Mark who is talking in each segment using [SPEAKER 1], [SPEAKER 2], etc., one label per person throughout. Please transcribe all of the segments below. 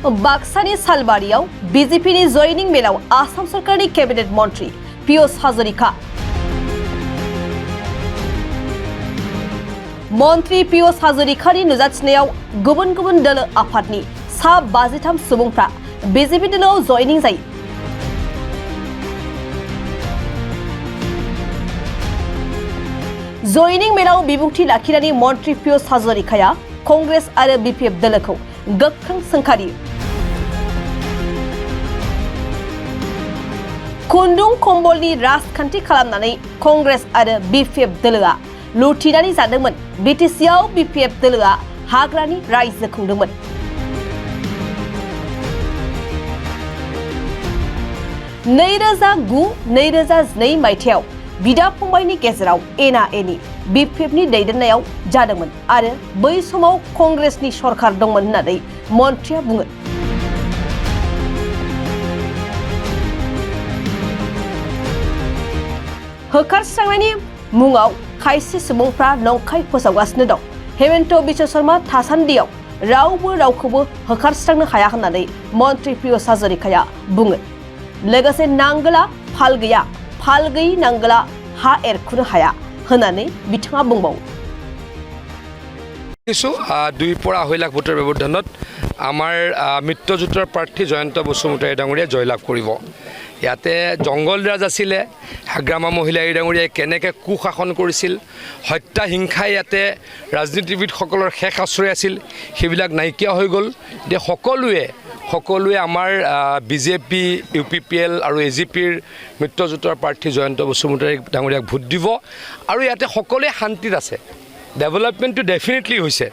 [SPEAKER 1] बाक्सानि सालबारियाव बीजेपीनि जयनिं मेलाव आसाम सरकारनि केबिनेट मन्त्री पीयूष हाजरिका मन्त्री पीयूष हाजरिकानि नुजाथिनायाव गुबुन गुबुन दोलो आफादनि सा 53 सुबुंफ्रा बीजेपी दोलोआव जयनिं जायो। जयनिं मेलाव बिबुंथि लाखिनानै मन्त्री पीयूष हाजरिकाया कांग्रेस आरो बीपीएफ दोलोखौ गोख्रों सोंखारियो। खुन्दुं कम्बलनि राजखान्थि खालामनानै कांग्रेस आरो बीपीएफ दोलोआ लुथिनानै जादोंमोन। बिटिसिआव बीपीएफ दोलोआ हाग्रानि रायजो खुंदोंमोन। नैरोजा 9-2012 मायथाइयाव बिदा फंबायनि गेजेराव एना एनि बीपीएफनि दैदेननायाव जादोंमोन आरो बै समाव कांग्रेसनि सरकार दंमोन होननानै मन्थ्रिया बुङो। होखारस्रांनायनि मुङाव खायसे सुबुंफ्रा नंखाय फोसावगासिनो दं। हेमन्त बिश्व शर्मा थासान्दियाव रावबो रावखौबो होखारस्रांनो हाया होननानै मन्त्री पीयूष हाजरिकाया बुङो। लोगोसे नांगोला फाल गैया, फाल गैयि नांगोला हा एरखुनो हाया होननानै बिथाङा बुंबावो।
[SPEAKER 2] दुई পৰা আঢ়ৈ লাখ ভোটৰ ব্যৱধানত আমাৰ মিত্ৰজোঁটৰ প্ৰাৰ্থী জয়ন্ত বসুমতাৰী ডাঙৰীয়া জয়লাভ কৰিব। ইয়াতে জংগলৰাজ আছিলে, হাগ্ৰামা মহিলা ডাঙৰীয়াই কেনেকৈ কুশাসন কৰিছিল, হত্যা হিংসাই ইয়াতে ৰাজনীতিবিদসকলৰ শেষ আশ্ৰয় আছিল, সেইবিলাক নাইকিয়া হৈ গ'ল। এতিয়া সকলোৱে আমাৰ বিজেপি, UPPL আৰু AGPৰ মিত্ৰজোঁটৰ প্ৰাৰ্থী জয়ন্ত বসুমতাৰী ডাঙৰীয়াক ভোট দিব আৰু ইয়াতে সকলোৱে শান্তিত আছে। ডেভেলপমেণ্টটো ডেফিনেটলি হৈছে।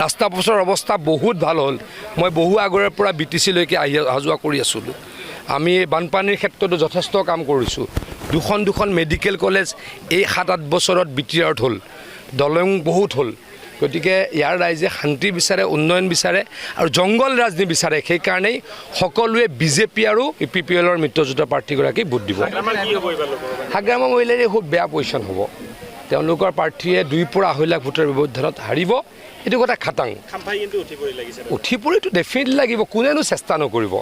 [SPEAKER 2] ৰাস্তা পথৰ অৱস্থা বহুত ভাল হ'ল। মই বহু আগৰে পৰা BTCলৈকে অহা যোৱা কৰি আছিলোঁ। আমি বানপানীৰ ক্ষেত্ৰতো যথেষ্ট কাম কৰিছোঁ। দুখন মেডিকেল কলেজ এই 7-8 বছৰত BTRত হ'ল। দলং বহুত হ'ল। গতিকে ইয়াৰ ৰাইজে শান্তি বিচাৰে, উন্নয়ন বিচাৰে আৰু জংগল ৰাজ নিবিচাৰে। সেইকাৰণেই সকলোৱে বিজেপি আৰু UPPLৰ মিত্ৰজোঁটৰ প্ৰাৰ্থীগৰাকীক ভোট দিব। হাগ্ৰামা মহিলাৰ খুব বেয়া পজিশ্যন হ'ব। তেওঁলোকৰ প্ৰাৰ্থীয়ে 2 পৰা আঢ়ৈ লাখ ভোটৰ ব্যৱধানত হাৰিব। এইটো কথা খাটাং। উঠি পৰিটো ডেফিনেটলি লাগিব। কোনেনো চেষ্টা নকৰিব।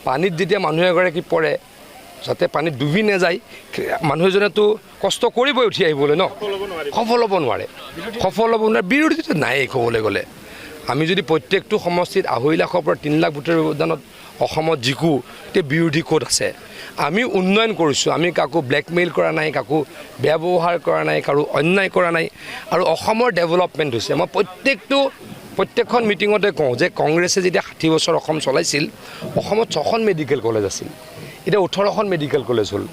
[SPEAKER 2] পানীত যেতিয়া মানুহ এগৰাকী পৰে, যাতে পানীত ডুবি নাযায়, মানুহ এজনেতো কষ্ট কৰিবই উঠি আহিবলৈ ন। সফল হ'ব নোৱাৰে। বিৰোধীটো নাই ক'বলৈ গ'লে। আমি যদি প্ৰত্যেকটো সমষ্টিত 2.5 লাখৰ পৰা 3 লাখ ভোটৰ ব্যৱধানত অসমত জিকো, তেতিয়া বিৰোধী ক'ত আছে? আমি উন্নয়ন কৰিছোঁ। আমি কাকো ব্লেকমেইল কৰা নাই, কাকো বেয়া ব্যৱহাৰ কৰা নাই, কাৰো অন্যায় কৰা নাই আৰু অসমৰ ডেভেলপমেণ্ট হৈছে। মই প্ৰত্যেকখন মিটিঙতে কওঁ যে কংগ্ৰেছে যেতিয়া 60 বছৰ অসম চলাইছিল, অসমত 6খন মেডিকেল কলেজ আছিল, এতিয়া 18খন মেডিকেল কলেজ হ'ল।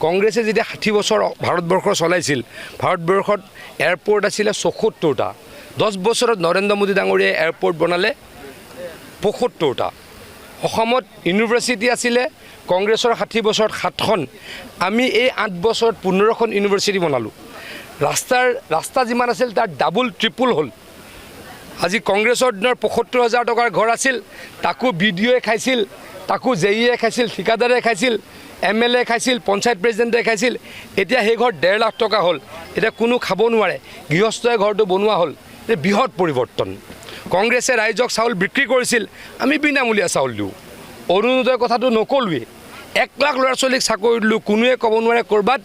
[SPEAKER 2] কংগ্ৰেছে যেতিয়া 60 বছৰ ভাৰতবৰ্ষ চলাইছিল, ভাৰতবৰ্ষত এয়াৰপৰ্ট আছিলে 74টা। 10 বছৰত নৰেন্দ্ৰ মোদী ডাঙৰীয়াই এয়াৰপৰ্ট বনালে 75টা। অসমত ইউনিভাৰ্চিটি আছিলে কংগ্ৰেছৰ 60 বছৰত 7খন। আমি এই 8 বছৰত 15খন ইউনিভাৰ্চিটি বনালোঁ। ৰাস্তা যিমান আছিল তাৰ ডাবল ট্ৰিপুল হ'ল। আজি কংগ্ৰেছৰ দিনৰ 75,000 টকাৰ ঘৰ আছিল, তাকো BDOয়ে খাইছিল, তাকো JEয়ে খাইছিল, ঠিকাদাৰে খাইছিল, MLA খাইছিল, পঞ্চায়ত প্ৰেচিডেণ্টে খাইছিল। এতিয়া সেই ঘৰ 1.5 লাখ টকা হ'ল। এতিয়া কোনো খাব নোৱাৰে। গৃহস্থই ঘৰটো বনোৱা হ'ল। এই বৃহৎ পৰিৱৰ্তন। কংগ্ৰেছে ৰাইজক চাউল বিক্ৰী কৰিছিল, আমি বিনামূলীয়া চাউল দিওঁ। অৰুণোদয়ৰ কথাটো নকলোৱেই। 1 লাখ ল'ৰা ছোৱালীক চাকৰি দিলোঁ, কোনোৱে ক'ব নোৱাৰে ক'ৰবাত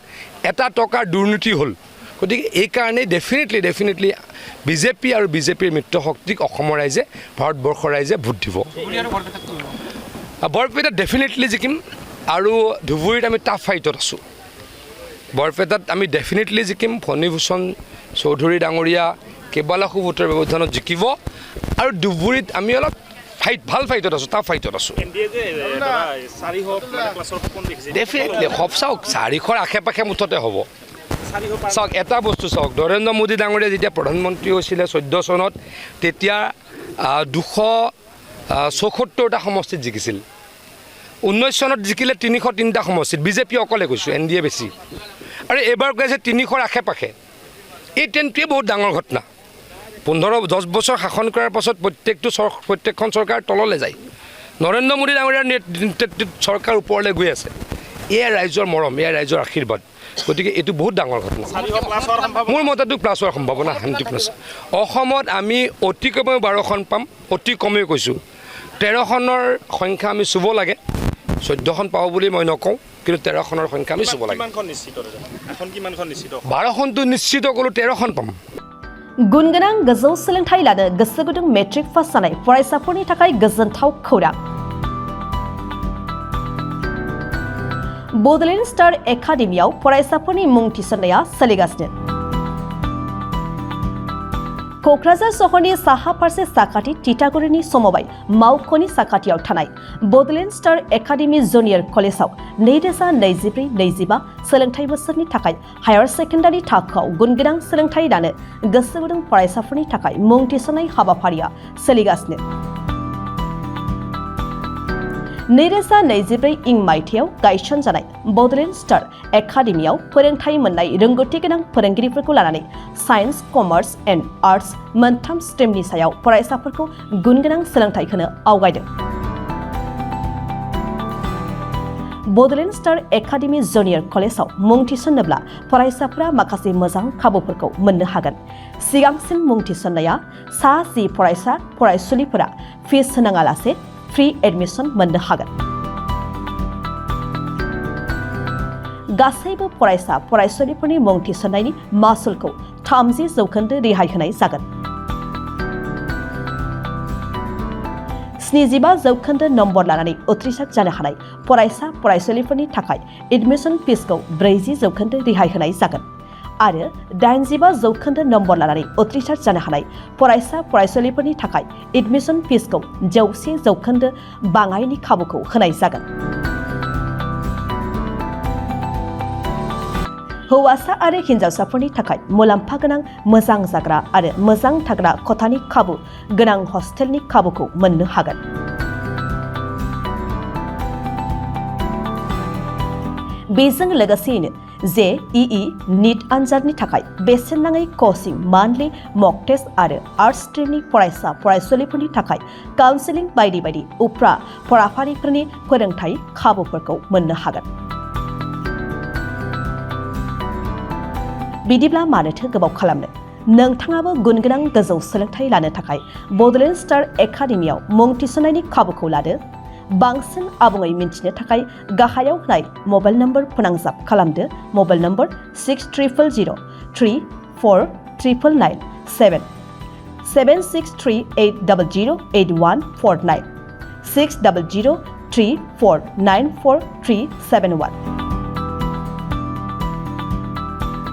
[SPEAKER 2] এটা টকাৰ দুৰ্নীতি হ'ল। গতিকে এইকাৰণেই ডেফিনেটলি বিজেপি আৰু বিজেপিৰ মিত্ৰশক্তিক অসমৰ ৰাইজে, ভাৰতবৰ্ষৰ ৰাইজে ভোট দিব। বৰপেটাত ডেফিনেটলি জিকিম আৰু ধুবুৰীত আমি টাফ ফাইটত আছোঁ। বৰপেটাত আমি ডেফিনেটলি জিকিম। ফণীভূষণ চৌধুৰী ডাঙৰীয়া কেইবালাখো ভোটৰ ব্যৱধানত জিকিব আৰু ধুবুৰীত আমি অলপ ভাল ফাইটত আছোঁ, টাফ ফাইটত আছোঁ। ডেফিনেটলি চাওক 400ৰ আশে-পাশে মুঠতে হ'ব। চাওক এটা বস্তু চাওক, নৰেন্দ্ৰ মোদী ডাঙৰীয়া যেতিয়া প্ৰধানমন্ত্ৰী হৈছিলে 14 চনত, তেতিয়া 274টা সমষ্টিত জিকিছিল। 19 চনত জিকিলে 303টা সমষ্টিত। বিজেপি অকলে কৈছোঁ, NDA বেছি। আৰু এইবাৰ কৈছে 300ৰ আশে-পাশে। এই ট্ৰেণ্ডটোৱে বহুত ডাঙৰ ঘটনা। 15-10 বছৰ শাসন কৰাৰ পাছত প্ৰত্যেকখন চৰকাৰ তললৈ যায়। নৰেন্দ্ৰ মোদী ডাঙৰীয়াৰ নেতৃত্বত চৰকাৰ ওপৰলৈ গৈ আছে। এয়া ৰাইজৰ মৰম, এয়া ৰাইজৰ আশীৰ্বাদ। গতিকে এইটো বহুত ডাঙৰ ঘটনা। মোৰ মতেতো প্লাছ হোৱাৰ সম্ভাৱনা 100%। অসমত আমি অতি কমেও 12খন পাম, অতি কমেও কৈছোঁ। 13খনৰ সংখ্যা আমি চুব লাগে 14খন পাব বুলি মই নকওঁ কিন্তু 13খনৰ সংখ্যা আমি চুব লাগে
[SPEAKER 3] কিমানখন নিশ্চিত এখন কিমানখন নিশ্চিত
[SPEAKER 2] 12খনটো নিশ্চিত ক'লো 13খন পাম
[SPEAKER 1] गुनगोनां गोजौ सोलोंथाइ लानो गोसो गुदुं मेट्रिक पास जानाय फरायसाफोरनि थाखाय गोजोनथाव खौरां बड'लेण्ड स्टार एकाडेमियाव फरायसाफोरनि मुं थिसननाया सोलिगासिनो क'क्राझार सहरनि साहा फारसे साखाथि तितागुरिनि समबाय मावख'नि साखाथियाव थानाय बड'लेण्ड स्टार एकाडेमि जुनियर कलेजाव 2024-25 सोलोंथाइ बोसोरनि थाखाय हायार सेकेन्डारि थाखोआव गुनगोनां सोलोंथाइ लानो गोसो गुदुं फरायसाफोरनि थाखाय मुं थिसननाय हाबाफारिया सोलिगासिनो 2024 इं मायथाइयाव गायसनजानाय बड'लेण्ड स्टार एकाडेमियाव फोरोंथाइ मोननाय रोंगौथि गोनां फोरोंगिरिफोरखौ लानानै साइन्स कमार्स एन्ड आर्ट्स मोनथाम स्ट्रिमनि सायाव फरायसाफोरखौ गुनगोनां सोलोंथाइ होनो आवगायदों बड'लेण्ड स्टार एकाडेमि जुनियर कलेजाव मुं थिसननोब्ला फरायसाफोरा माखासे मोजां खाबुफोरखौ मोननो हागोन सिगांसिन मुं थिसननाया सा 10 फरायसा फरायसुलिफोरा फिस होनाङालासे फ्री एडमिशन मोननो हागोन गासैबो फरायसा फरायसुलिफोरनि मुं थिसननायनि मासुलखौ 30% रेहाय होनाय जागोन 75% नम्बर लानानै उथ्रिसार जानो हानाय फरायसा फरायसुलिफोरनि थाखाय एडमिशन फिसखौ 40% रेहाय होनाय जागोन आरो 85% नम्बर लानानै उथ्रिसार जानो हानाय फरायसा फरायसुलिफोरनि थाखाय एडमिशन फिसखौ 100% बाङायनि खाबुखौ होनाय जागोन हौवासा आरो हिन्जावसाफोरनि थाखाय मुलाम्फा गोनां मोजां जाग्रा आरो मोजां थाग्रा खथानि खाबु गोनां हस्टेलनि खाबुखौ मोननो हागोन बेजों लोगोसेयैनो JEE नीट आनजादनि थाखाय बेसेन नाङै कोचिं मान्थलि मक टेस्ट आरो आर्ट्स स्ट्रिमनि फरायसा फरायसुलिफोरनि थाखाय काउन्सेलिं बायदि बायदि उफ्रा फराफारिफोरनि फोरोंथाय खाबुफोरखौ मोननो हागोन बिदिब्ला मानोथो गोबाव खालामनो नोंथाङाबो गुनगोनां गोजौ सोलोंथाइ लानो थाखाय बड'लेण्ड स्टार एकाडेमियाव मुं थिसननायनि खाबुखौ लादो बांसिन आबुङै मिन्थिनो थाखाय गाहायाव होनाय मबाइल नम्बर फोनांजाब खालामदो मबाइल नम्बर 6030349997 7638008149 6003494371